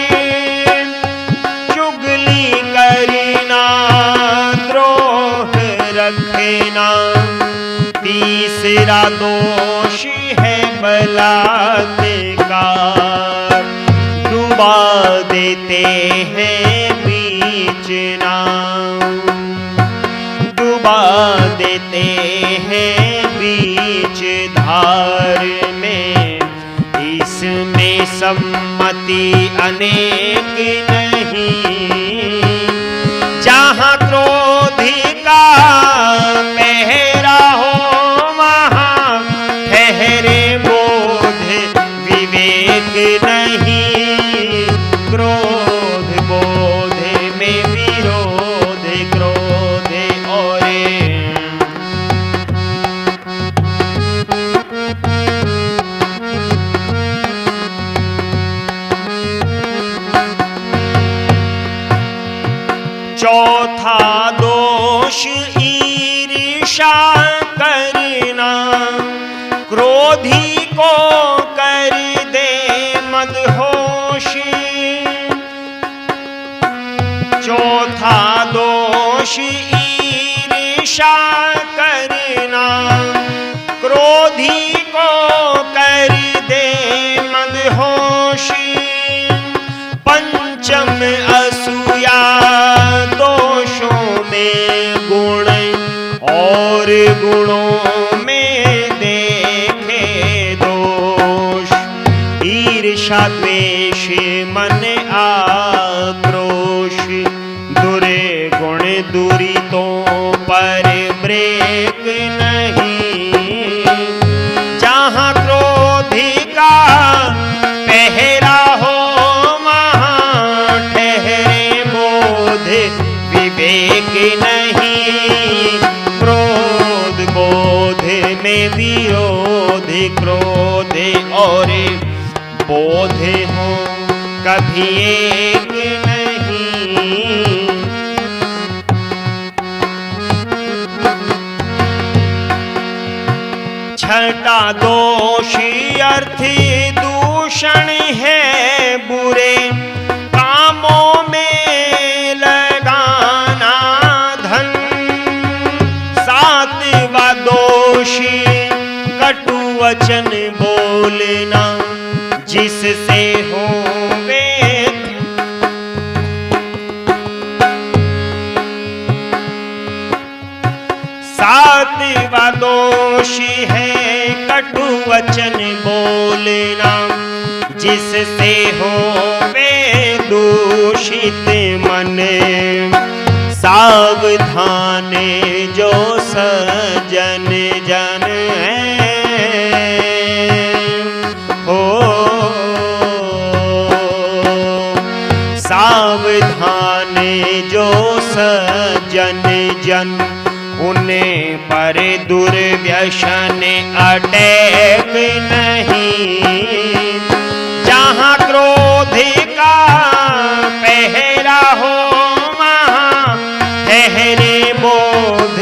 चुगली करना, रखना, तीसरा दोष है बलात्कार। डुबा देते हैं बीच नाव, डुबा देते हैं बीच धार में। इसमें सम्मति अनेक नहीं, जहाँ क्रोधी का पहरा हो वहाँ ठहरे बोध विवेक नहीं, क्रोध बोधे में विरोध, क्रोधे और चौथा दोष ईर्ष्या करना, क्रोधी को कर दे मदहोश। चौथा दोष ईर्ष्या करना, क्रोधी को कर दे मदहोश। पंचम असूया, दोषों में गुण और गुणों में देखे दोष। ईर्ष्या द्वेष मन आक्रोश, दुरे गुण दुरितों पर ब्रेक नहीं। जहाँ क्रोधी का पहरा हो वहाँ ठहरे बोध विवेक नहीं, क्रोध बोध में विरोध, क्रोध और बोध हो कभी एक नहीं। छठा दोषी अर्थ दूषण है, बुरे कामों में लगाना धन। सातवां दोषी कटु वचन बोलना, जिससे हो वेद। सातवां दोषी है कटु वचन बोलना, जिससे होवे दूषित मन, सावधान जो सजन जन हो। सावधान जो सजन जन, उन्हें पर दुर्व्यसन अटैक नहीं। जहाँ क्रोध का पहरा हो, वहाँ ठहरे बोध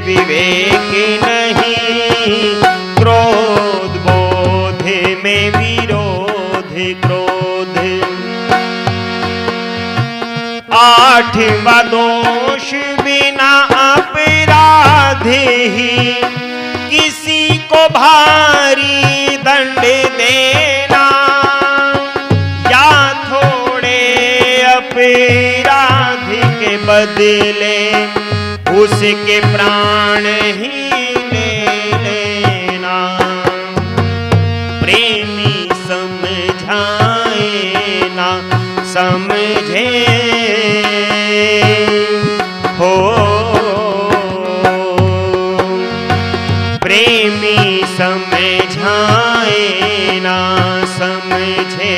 विवेक नहीं। क्रोध बोध में विरोध क्रोध। आठवां दोष बिना अपराध ही, किसी को भारी दंड देना, या थोड़े अपराध के बदले उसके प्राण ही ले लेना। प्रेमी समझाए ना समझे हो, प्रेमी समझाए ना समझे।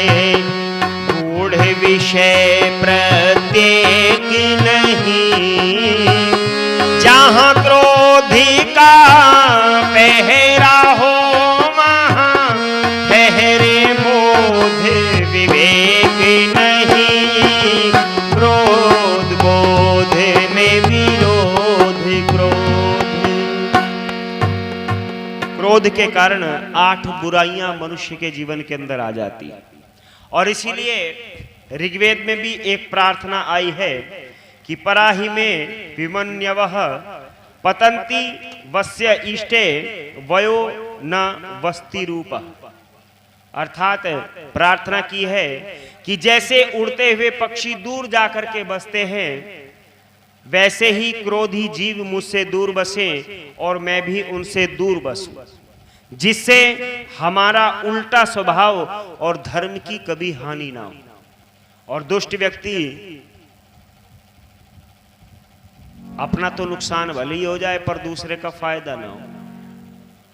गूढ़ विषय प्रत्येक नहीं, जहाँ क्रोधी का पहरा हो, वहाँ ठहरे मोध विवेक नहीं। क्रोध बोध में विरोध क्रोध। क्रोध के कारण 8 बुराइयां मनुष्य के जीवन के अंदर आ जाती, और इसीलिए ऋग्वेद में भी एक प्रार्थना आई है कि पराहि में विमन्यवः पतंती वस्य इष्टे वयो न वस्ति रूप। अर्थात प्रार्थना की है कि जैसे उड़ते हुए पक्षी दूर जाकर के बसते हैं, वैसे ही क्रोधी जीव मुझसे दूर बसे और मैं भी उनसे दूर बसूं, जिससे हमारा उल्टा स्वभाव और धर्म की कभी हानि ना हो। और दुष्ट व्यक्ति अपना तो नुकसान भले ही हो जाए पर दूसरे का फायदा ना हो,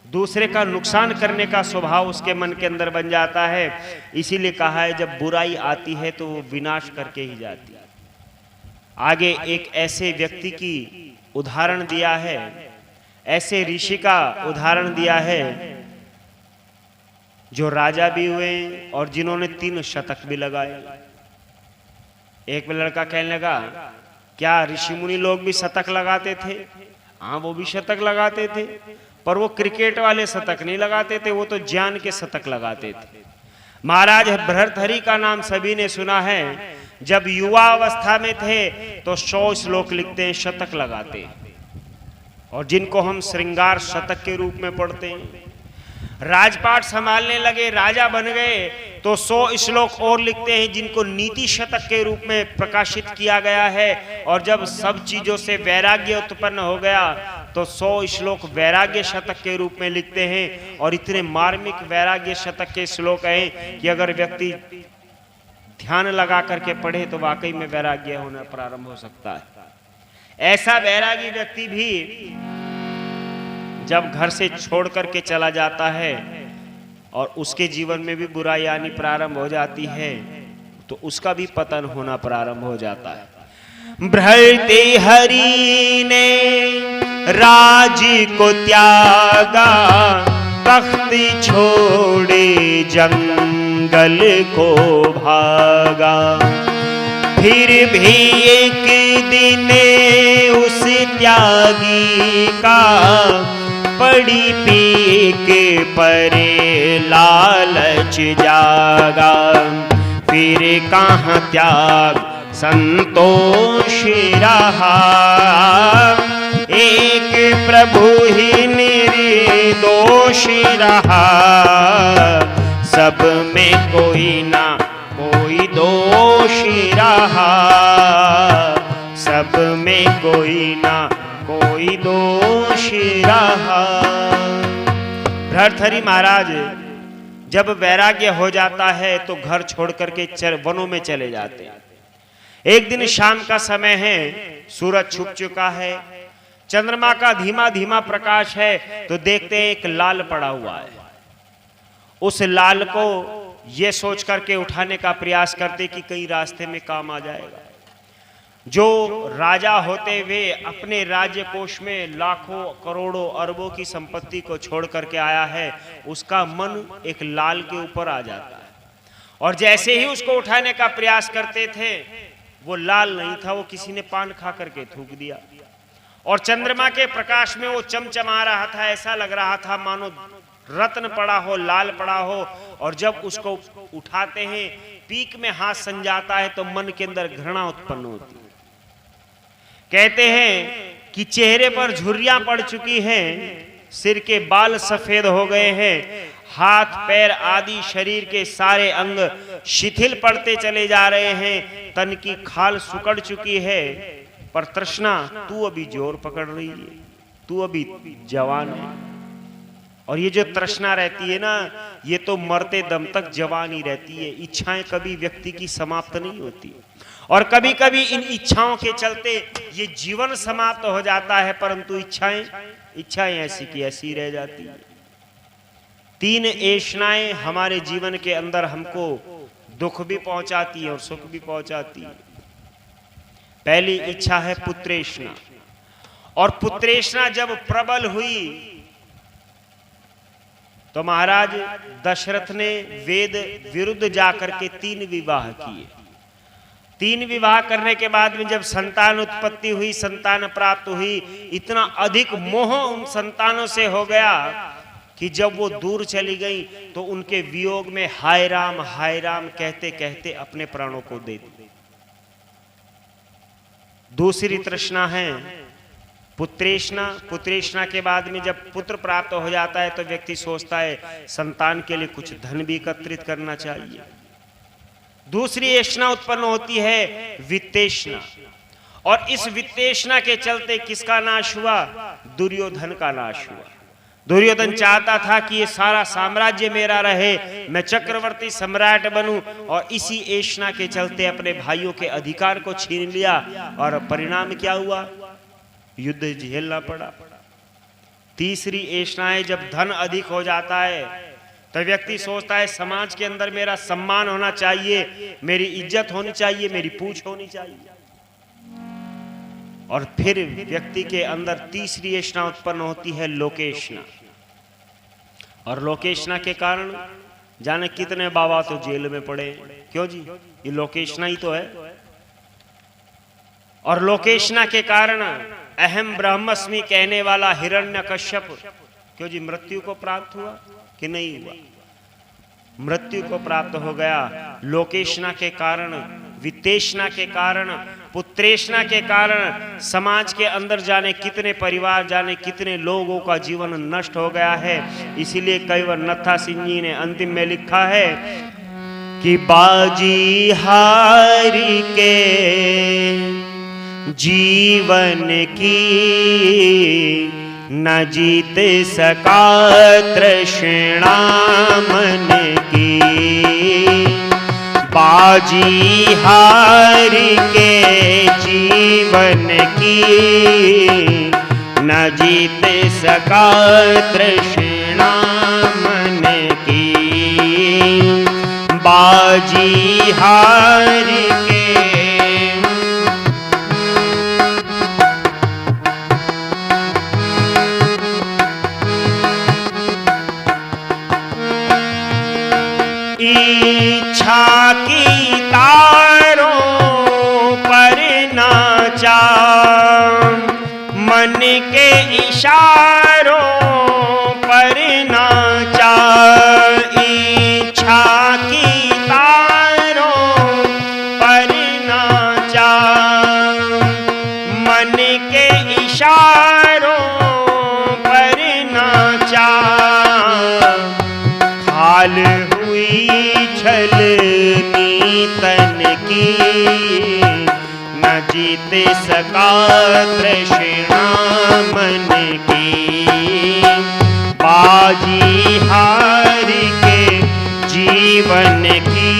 दूसरे का नुकसान करने का स्वभाव उसके मन के अंदर बन जाता है। इसीलिए कहा है जब बुराई आती है तो वो विनाश करके ही जाती है। आगे एक ऐसे व्यक्ति की उदाहरण दिया है, ऐसे ऋषि का उदाहरण दिया है जो राजा भी हुए और जिन्होंने 3 शतक भी लगाए। एक लड़का कहने लगा, क्या ऋषि मुनि लोग भी शतक लगाते थे? हाँ, वो भी शतक लगाते थे, पर वो क्रिकेट वाले शतक नहीं लगाते थे, वो तो ज्ञान के शतक लगाते थे। महाराज भर्तृहरि का नाम सभी ने सुना है। जब युवा अवस्था में थे तो 100 श्लोक लिखते हैं, शतक लगाते हैं, और जिनको हम श्रृंगार शतक के रूप में पढ़ते हैं। राजपाट संभालने लगे, राजा बन गए तो 100 श्लोक और लिखते हैं, जिनको नीति शतक के रूप में प्रकाशित किया गया है। और जब सब चीजों से वैराग्य उत्पन्न हो गया तो 100 श्लोक वैराग्य शतक के रूप में लिखते हैं। और इतने मार्मिक वैराग्य शतक के श्लोक हैं कि अगर व्यक्ति ध्यान लगा करके पढ़े तो वाकई में वैराग्य होना प्रारंभ हो सकता है। ऐसा वैरागी व्यक्ति भी जब घर से छोड़ करके चला जाता है और उसके जीवन में भी बुराई आनी प्रारंभ हो जाती है, तो उसका भी पतन होना प्रारंभ हो जाता है। भर्तृहरि ने राज को त्यागा, तख्त छोड़े जंगल को भागा। फिर भी एक दिन उस त्यागी का पड़ी पी के परे लालच जागा। फिर कहाँ त्याग संतोष रहा, एक प्रभु ही निर्दोष रहा। सब में कोई ना कोई दोष रहा, सब में कोई ना कोई दोष रहा। भर्तृहरि महाराज जब वैराग्य हो जाता है तो घर छोड़ करके वनों में चले जाते हैं। एक दिन शाम का समय है, सूरज छुप चुका है, चंद्रमा का धीमा धीमा प्रकाश है, तो देखते हैं एक लाल पड़ा हुआ है। उस लाल को ये सोच करके उठाने का प्रयास करते कि कहीं रास्ते में काम आ जाएगा। जो राजा होते हुए अपने राज्य कोष में लाखों करोड़ों अरबों की संपत्ति को छोड़ करके आया है, उसका मन एक लाल के ऊपर आ जाता है। और जैसे ही उसको उठाने का प्रयास करते थे, वो लाल नहीं था, वो किसी ने पान खा करके थूक दिया। और चंद्रमा के प्रकाश में वो चमचमा रहा था, ऐसा लग रहा था मानो रत्न पड़ा हो, लाल पड़ा हो। और जब उसको उठाते हैं, पीक में हाथ सन जाता है, तो मन के अंदर घृणा उत्पन्न होती है। कहते हैं कि चेहरे पर झुर्रियां पड़ चुकी हैं, सिर के बाल सफेद हो गए हैं, हाथ पैर आदि शरीर के सारे अंग शिथिल पड़ते चले जा रहे हैं, तन की खाल सुकड़ चुकी है। पर तृष्णा, तू अभी जोर पकड़ रही है, तू अभी जवान है। और ये जो तृष्णा रहती है ना, ये तो मरते दम तक जवान ही रहती है। इच्छाएं कभी व्यक्ति की समाप्त नहीं होती, और कभी कभी इन इच्छाओं के चलते ये जीवन समाप्त हो जाता है, परंतु इच्छाएं ऐसी की ऐसी रह जाती है। 3 ऐशनाएं हमारे जीवन के अंदर हमको दुख भी पहुंचाती है और सुख भी पहुंचाती है। पहली इच्छा है पुत्रेष्णा, और पुत्रेष्णा जब प्रबल हुई तो महाराज दशरथ ने वेद विरुद्ध जाकर के 3 विवाह किए। 3 विवाह करने के बाद में जब संतान उत्पत्ति हुई, संतान प्राप्त हुई, इतना अधिक मोह उन संतानों से हो गया कि जब वो दूर चली गई तो उनके वियोग में हाय राम कहते कहते अपने प्राणों को दे दी। दूसरी तृष्णा है पुत्रेष्णा। पुत्रेष्णा के बाद में जब पुत्र प्राप्त हो जाता है तो व्यक्ति सोचता है संतान के लिए कुछ धन भी एकत्रित करना चाहिए। दूसरी ऐशना उत्पन्न होती है वित्तेष्णा, और इस वित्तेष्णा के चलते किसका नाश हुआ? दुर्योधन का नाश हुआ। दुर्योधन चाहता था कि ये सारा साम्राज्य मेरा रहे, मैं चक्रवर्ती सम्राट बनूं, और इसी ऐशना के चलते अपने भाइयों के अधिकार को छीन लिया। और परिणाम क्या हुआ? युद्ध झेलना पड़ा। तीसरी ऐशना है जब धन अधिक हो जाता है तो व्यक्ति सोचता है समाज के अंदर मेरा सम्मान होना चाहिए, मेरी इज्जत होनी चाहिए, मेरी पूछ होनी चाहिए। और फिर व्यक्ति के अंदर तीसरी ऐशना उत्पन्न होती है लोकेशना, और लोकेशना के कारण जाने कितने बाबा तो जेल में पड़े। क्यों जी? ये लोकेशना ही तो है। और लोकेशना के कारण अहम ब्रह्मस्मि कहने वाला हिरण्यकश्यप क्यों जी मृत्यु को प्राप्त हुआ कि नहीं हुआ? मृत्यु को प्राप्त हो गया। लोकेशना के कारण, वित्तेशना के कारण, पुत्रेशना के कारण समाज के अंदर जाने कितने परिवार, जाने कितने लोगों का जीवन नष्ट हो गया है। इसीलिए कईवर नत्था सिंह जी ने अंतिम में लिखा है कि बाजी हारी के जीवन की न जीत सका तृष्णा मन की। बाजी हार के जीवन की न जीत सका तृष्णा मन की। बाजी हार के इच्छा की तारों पर नाचा, मन के इशारों पर नाचा। इच्छा की तारों पर नाचा, मन के इशारों पर नाचा। खाल छलनी तन की न जीत सका तृष्णा मन की। बाजी हार के जीवन की,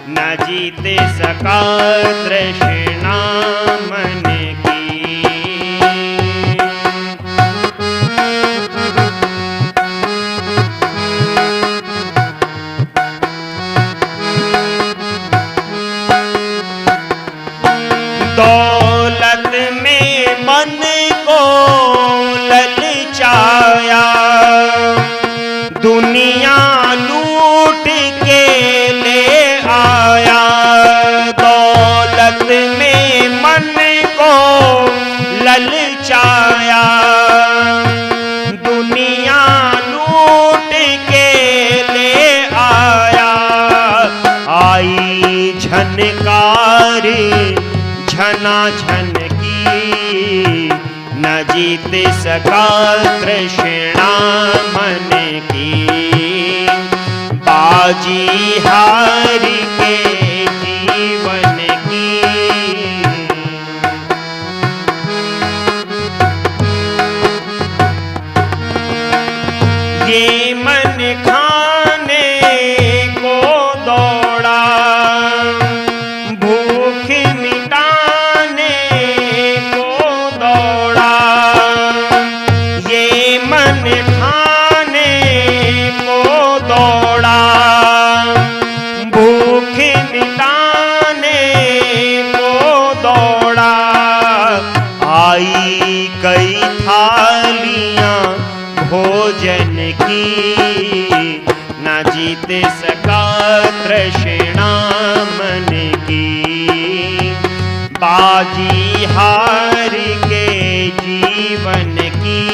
न जीते सका तृष्णा मन की। दौलत में मन को ललचाया, दुनिया लूट के ले आया। दौलत में मन को ललचाया, दुनिया लूट के ले आया। आई झनकार झनाझन की, न जीत सका तृष्णा मन की। बाजी हार के जीवन की, ये मन खाने को दौड़ा, भूख मिटाने को दौड़ा। ये मन खाने को दौड़ा, भूख मिटाने को दौड़ा। आई कई थालियां भोजन की, न जीत सका तृष्णा मन की। बाजी हार के जीवन की,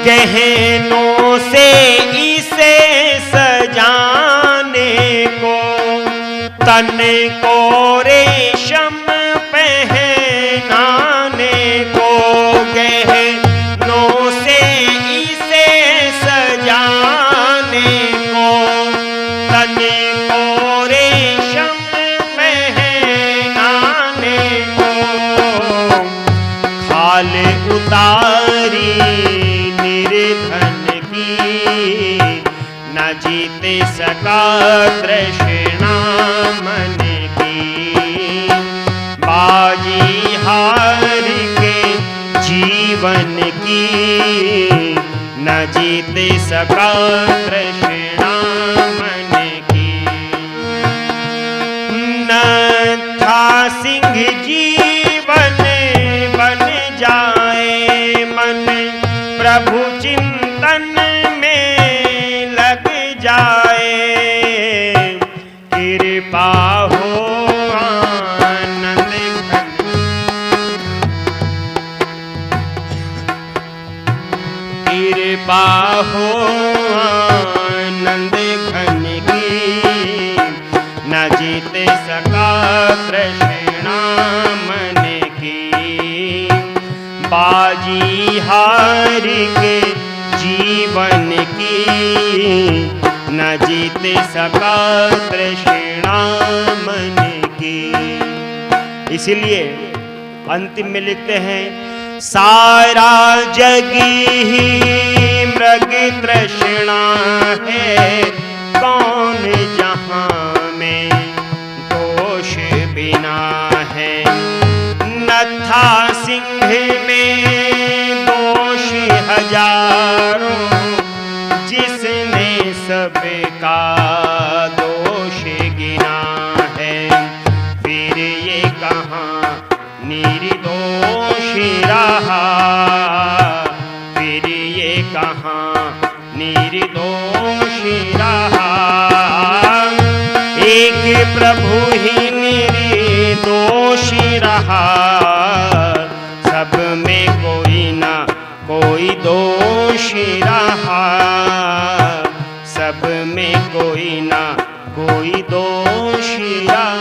गहनों से इसे सजाने को, तन को रेशम पहनाने को। गहनों से इसे सजाने को, तन को रेशम पहनाने को। खाल उतारी निर्धन की, न जीते सका तृष्णा मन की। बाजी हार के जीवन की, न जीते सका तृष्णा मन की। न था सिंह जीवन बन जाए मन, प्रभु चिंतन में लग जाए। कृपा हो आनंद घन, कृपा हो आनंद घन की, न जीते सका तृष्णा मन की। बाजी हार के जीवन की, न जीते सका तृष्णा मन की। इसलिए अंतिम में लिखते हैं, सारा जग ही मृग तृष्णा है, कौन जहां में दोष बिना है। नत्था सिंह में दोष हजारों, जिसने सबका दोष गिना है। फिर ये कहाँ निर्दोष रहा, फिर ये कहाँ निर्दोष रहा। एक प्रभु ही निर्दोष रहा, सब में कोई ना कोई दोष रहा। सब में कोई ना कोई दोष रहा।